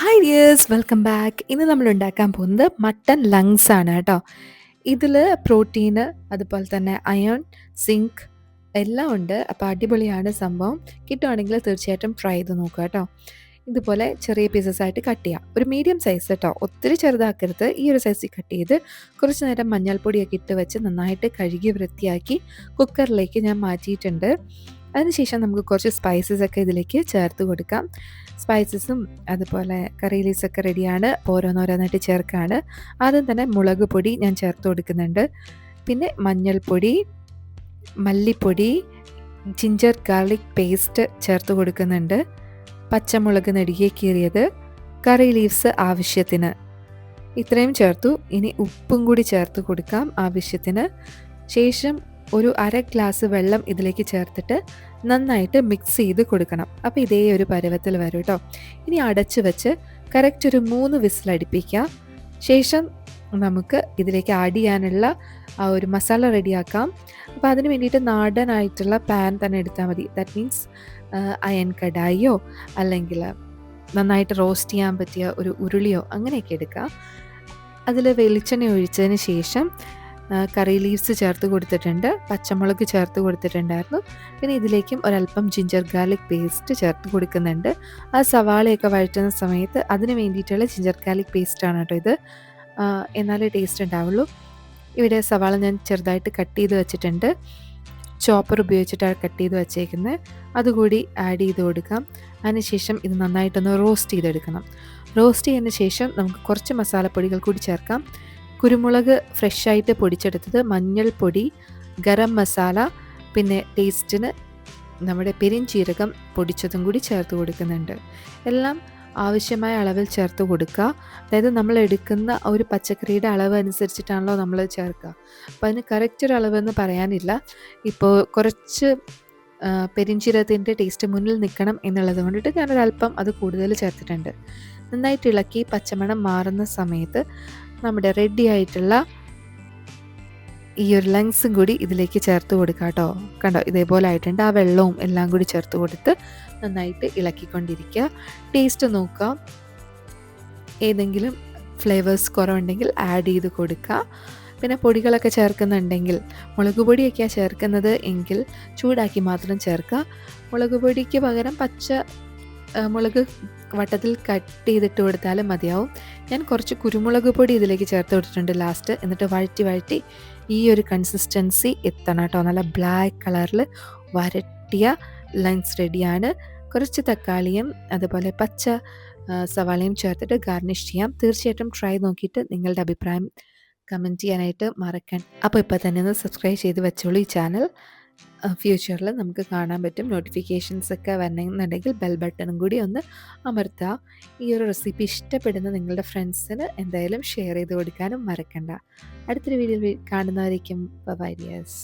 Hi dears, welcome back. ഇന്ന് നമ്മൾ ഉണ്ടാക്കാൻ പോകുന്നത് മട്ടൺ ലങ്സ് ആണ് കേട്ടോ. ഇതിൽ പ്രോട്ടീന്, അതുപോലെ തന്നെ അയൺ, സിങ്ക് എല്ലാം ഉണ്ട്. അപ്പോൾ അടിപൊളിയാണ് സംഭവം. കിട്ടുവാണെങ്കിൽ തീർച്ചയായിട്ടും ട്രൈ ചെയ്ത് നോക്കുക കേട്ടോ. ഇതുപോലെ ചെറിയ പീസസ് ആയിട്ട് കട്ട് ചെയ്യാം. ഒരു മീഡിയം സൈസ് കേട്ടോ, ഒത്തിരി ചെറുതാക്കരുത്. ഈ ഒരു സൈസിൽ കട്ട് ചെയ്ത് കുറച്ച് നേരം മഞ്ഞൾപ്പൊടിയൊക്കെ ഇട്ട് വെച്ച് നന്നായിട്ട് കഴുകി വൃത്തിയാക്കി കുക്കറിലേക്ക് ഞാൻ മാറ്റിയിട്ടുണ്ട്. അതിനുശേഷം നമുക്ക് കുറച്ച് സ്പൈസസ് ഒക്കെ ഇതിലേക്ക് ചേർത്ത് കൊടുക്കാം. സ്പൈസസും അതുപോലെ കറി ലീവ്സൊക്കെ റെഡിയാണ്. ഓരോന്നോരോന്നായിട്ട് ചേർക്കാണ്. ആദ്യം തന്നെ മുളക് പൊടി ഞാൻ ചേർത്ത് കൊടുക്കുന്നുണ്ട്. പിന്നെ മഞ്ഞൾപ്പൊടി, മല്ലിപ്പൊടി, ജിഞ്ചർ ഗാർലിക് പേസ്റ്റ് ചേർത്ത് കൊടുക്കുന്നുണ്ട്. പച്ചമുളക് നെടുകെ കീറിയത്, കറി ലീവ്സ് ആവശ്യത്തിന്, ഇത്രയും ചേർത്തു. ഇനി ഉപ്പും കൂടി ചേർത്ത് കൊടുക്കാം ആവശ്യത്തിന്. ശേഷം ഒരു അര ഗ്ലാസ് വെള്ളം ഇതിലേക്ക് ചേർത്തിട്ട് നന്നായിട്ട് മിക്സ് ചെയ്ത് കൊടുക്കണം. അപ്പോൾ ഇതേ ഒരു പരുവത്തിൽ വരും കേട്ടോ. ഇനി അടച്ച് വെച്ച് കറക്റ്റ് ഒരു 3 വിസിലടിപ്പിക്കാം. ശേഷം നമുക്ക് ഇതിലേക്ക് ആഡ് ചെയ്യാനുള്ള ആ ഒരു മസാല റെഡിയാക്കാം. അപ്പോൾ അതിന് വേണ്ടിയിട്ട് നാടനായിട്ടുള്ള പാൻ തന്നെ എടുത്താൽ മതി. ദാറ്റ് മീൻസ് അയൺ കടായിയോ അല്ലെങ്കിൽ നന്നായിട്ട് റോസ്റ്റ് ചെയ്യാൻ പറ്റിയ ഒരു ഉരുളിയോ അങ്ങനെയൊക്കെ എടുക്കാം. അതിൽ വെളിച്ചെണ്ണ ഒഴിച്ചതിന് ശേഷം കറി ലീവ്സ് ചേർത്ത് കൊടുത്തിട്ടുണ്ട്, പച്ചമുളക് ചേർത്ത് കൊടുത്തിട്ടുണ്ടായിരുന്നു. പിന്നെ ഇതിലേക്കും ഒരല്പം ജിഞ്ചർ ഗാർലിക് പേസ്റ്റ് ചേർത്ത് കൊടുക്കുന്നുണ്ട്. ആ സവാളയൊക്കെ വഴറ്റുന്ന സമയത്ത് അതിന് വേണ്ടിയിട്ടുള്ള ജിഞ്ചർ ഗാർലിക് പേസ്റ്റാണ് കേട്ടോ ഇത്. എന്നാലേ ടേസ്റ്റ് ഉണ്ടാവുള്ളൂ. ഇവിടെ സവാള ഞാൻ ചെറുതായിട്ട് കട്ട് ചെയ്ത് വെച്ചിട്ടുണ്ട്. ചോപ്പർ ഉപയോഗിച്ചിട്ടാണ് കട്ട് ചെയ്ത് വെച്ചേക്കുന്നത്. അതുകൂടി ആഡ് ചെയ്ത് കൊടുക്കാം. അതിനുശേഷം ഇത് നന്നായിട്ടൊന്ന് റോസ്റ്റ് ചെയ്തെടുക്കണം. റോസ്റ്റ് ചെയ്തതിന് ശേഷം നമുക്ക് കുറച്ച് മസാലപ്പൊടികൾ കൂടി ചേർക്കാം. കുരുമുളക് ഫ്രഷായിട്ട് പൊടിച്ചെടുത്തത്, മഞ്ഞൾപ്പൊടി, ഗരം മസാല, പിന്നെ ടേസ്റ്റിന് നമ്മുടെ പെരിഞ്ചീരകം പൊടിച്ചതും കൂടി ചേർത്ത് കൊടുക്കുന്നുണ്ട്. എല്ലാം ആവശ്യമായ അളവിൽ ചേർത്ത് കൊടുക്കുക. അതായത് നമ്മൾ എടുക്കുന്ന ഒരു പച്ചക്കറിയുടെ അളവ് അനുസരിച്ചിട്ടാണല്ലോ നമ്മൾ ചേർക്കുക. അപ്പോൾ അതിന് കറക്റ്റ് ഒരു അളവെന്ന് പറയാനില്ല. ഇപ്പോൾ കുറച്ച് പെരിഞ്ചീരകത്തിൻ്റെ ടേസ്റ്റ് മുന്നിൽ നിൽക്കണം എന്നുള്ളത് കൊണ്ടിട്ട് ഞാനൊരല്പം അത് കൂടുതൽ ചേർത്തിട്ടുണ്ട്. നന്നായിട്ട് ഇളക്കി പച്ചമണം മാറുന്ന സമയത്ത് നമ്മുടെ റെഡി ആയിട്ടുള്ള ഈ ഒരു ലങ്സും കൂടി ഇതിലേക്ക് ചേർത്ത് കൊടുക്കുക കേട്ടോ. കണ്ടോ, ഇതേപോലെ ആയിട്ടുണ്ട്. ആ വെള്ളവും എല്ലാം കൂടി ചേർത്ത് കൊടുത്ത് നന്നായിട്ട് ഇളക്കിക്കൊണ്ടിരിക്കുക. ടേസ്റ്റ് നോക്കുക. ഏതെങ്കിലും ഫ്ലേവേഴ്സ് കുറവുണ്ടെങ്കിൽ ആഡ് ചെയ്ത് കൊടുക്കുക. പിന്നെ പൊടികളൊക്കെ ചേർക്കുന്നുണ്ടെങ്കിൽ, മുളക് പൊടിയൊക്കെയാണ് ചേർക്കുന്നത് എങ്കിൽ ചൂടാക്കി മാത്രം ചേർക്കുക. മുളക് പൊടിക്ക് പകരം മുളക് വട്ടത്തിൽ കട്ട് ചെയ്തിട്ട് കൊടുത്താലും മതിയാവും. ഞാൻ കുറച്ച് കുരുമുളക് പൊടി ഇതിലേക്ക് ചേർത്ത് കൊടുത്തിട്ടുണ്ട് ലാസ്റ്റ്. എന്നിട്ട് വഴറ്റി ഈ ഒരു കൺസിസ്റ്റൻസി എത്തണം കേട്ടോ. നല്ല ബ്ലാക്ക് കളറിൽ വരട്ടിയ ലങ്സ് റെഡിയാണ്. കുറച്ച് തക്കാളിയും അതുപോലെ പച്ച സവാളയും ചേർത്തിട്ട് ഗാർണിഷ് ചെയ്യാം. തീർച്ചയായിട്ടും ട്രൈ നോക്കിയിട്ട് നിങ്ങളുടെ അഭിപ്രായം കമൻറ്റ് ചെയ്യാനായിട്ട് മറക്കണ്ട. അപ്പോൾ ഇപ്പോൾ തന്നെ ഒന്ന് സബ്സ്ക്രൈബ് ചെയ്ത് വെച്ചോളൂ ഈ ചാനൽ. ഫ്യൂച്ചറിൽ നമുക്ക് കാണാൻ പറ്റും. നോട്ടിഫിക്കേഷൻസ് ഒക്കെ വരണമെന്നുണ്ടെങ്കിൽ ബെൽ ബട്ടണും കൂടി ഒന്ന് അമർത്തുക. ഈ ഒരു റെസിപ്പി ഇഷ്ടപ്പെടുന്ന നിങ്ങളുടെ ഫ്രണ്ട്സിന് എന്തായാലും ഷെയർ ചെയ്ത് കൊടുക്കാനും മറക്കണ്ട. അടുത്തൊരു വീഡിയോയിൽ കാണുന്നവരേക്കും ബൈ ഡിയേഴ്സ്.